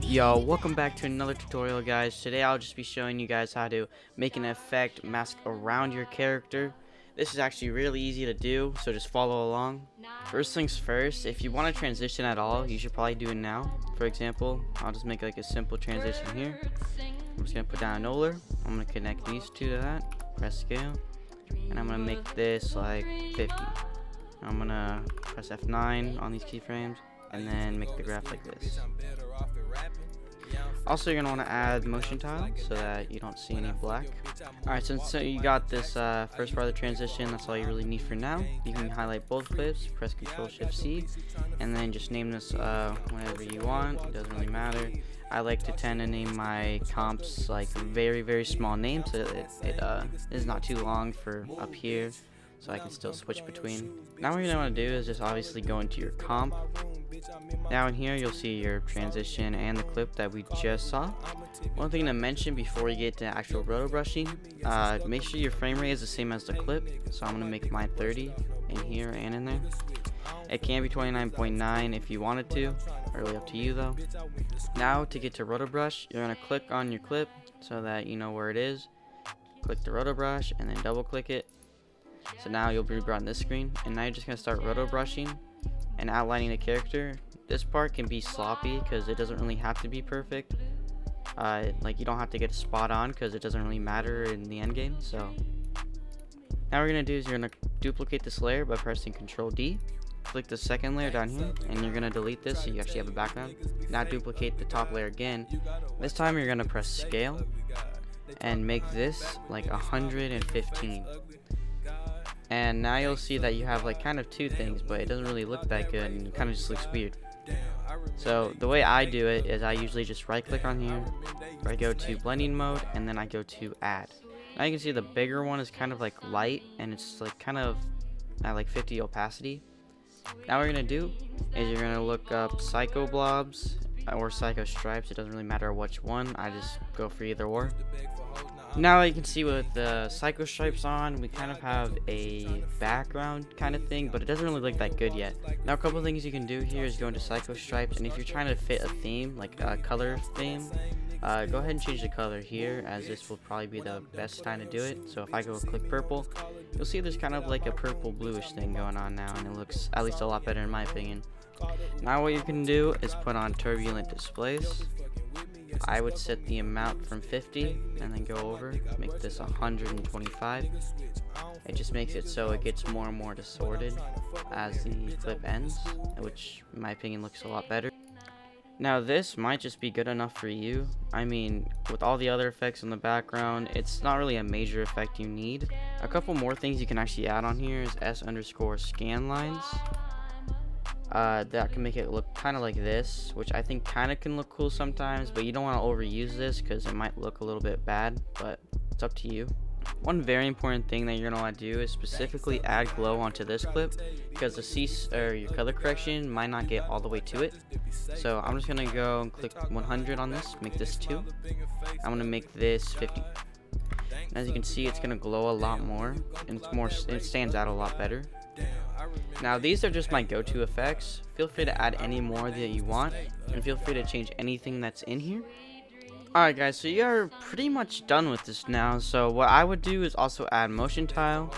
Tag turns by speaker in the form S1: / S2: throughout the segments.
S1: Yo, welcome back to another tutorial, guys. Today I'll just be showing you guys how to make an effect mask around your character. This is actually really easy to do, so just follow along. First things first, if you want to transition at all, you should probably do it now. For example, I'll just make like a simple transition here. I'm just going to put down a Euler. I'm going to connect these two to that, press scale, and I'm going to make this like 50. I'm going to press F9 on these keyframes and then make the graph like this. Also, you're going to want to add motion tile so that you don't see any black. Alright, so you got this first part of the transition. That's all you really need for now. You can highlight both clips, press Ctrl-Shift-C, and then just name this whatever you want. It doesn't really matter. I like to tend to name my comps like very small names so it is not too long for up here, so I can still switch between. Now what you're going to want to do is just obviously go into your comp. Now in here you'll see your transition and the clip that we just saw. One thing to mention before you get to actual roto brushing, make sure your frame rate is the same as the clip. So I'm going to make mine 30 in here and in there. It can be 29.9 if you wanted to, really up to you though. Now to get to Rotobrush, you're going to click on your clip so that you know where it is. Click the Rotobrush and then double click it. So now you'll be brought on this screen, and now you're just going to start Rotobrushing and outlining the character. This part can be sloppy because it doesn't really have to be perfect. Like you don't have to get spot on because it doesn't really matter in the end game. So now what we're going to do is you're going to duplicate this layer by pressing Ctrl D. Click the second layer down here and you're going to delete this so you actually have a background. Now duplicate the top layer again. This time you're going to press scale and make this like 115. And now you'll see that you have like kind of two things, but it doesn't really look that good and it kind of just looks weird. So the way I do it is I usually just right click on here, I go to blending mode, and then I go to add. Now you can see the bigger one is kind of like light and it's like kind of at like 50 opacity. Now what you're going to do is you're going to look up 𝘄𝗲𝘀𝗀𝘀 or 𝘄𝗲𝗀𝗀stripes. It doesn't really matter which one, I just go for either or. Now you can see with the 𝘄𝗲𝗀stripes on, we kind of have a background kind of thing, but it doesn't really look that good yet. Now a couple things you can do here is go into 𝘄𝗲𝗀stripes, and if you're trying to fit a theme, like a color theme, go ahead and change the color here, as this will probably be the best time to do it. So if I go click purple, you'll see there's kind of like a purple bluish thing going on now, and it looks at least a lot better in my opinion. Now what you can do is put on turbulent displace. I would set the amount from 50 and then go over, make this 125. It just makes it so it gets more and more distorted as the clip ends, which in my opinion looks a lot better. Now this might just be good enough for you. I mean, with all the other effects in the background, it's not really a major effect you need. A couple more things you can actually add on here is 𝑠_scan_lines. That can make it look kind of like this, which I think kind of can look cool sometimes, but you don't want to overuse this because it might look a little bit bad, but it's up to you. One very important thing that you're going to want to do is specifically add glow onto this clip, because your color correction might not get all the way to it. So I'm just going to go and click 100 on this, make this 2. I'm going to make this 50. And as you can see, it's going to glow a lot more, and it stands out a lot better. Now these are just my go-to effects. Feel free to add any more that you want, and feel free to change anything that's in here. Alright guys, so you are pretty much done with this now. So what I would do is also add motion tile,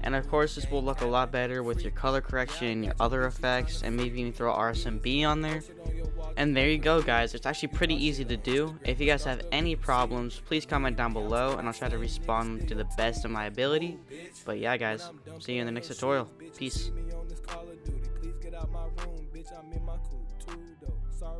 S1: and of course this will look a lot better with your color correction, your other effects, and maybe even throw RSMB on there. And there you go guys, it's actually pretty easy to do. If you guys have any problems, please comment down below and I'll try to respond to the best of my ability. But yeah guys, see you in the next tutorial. Peace.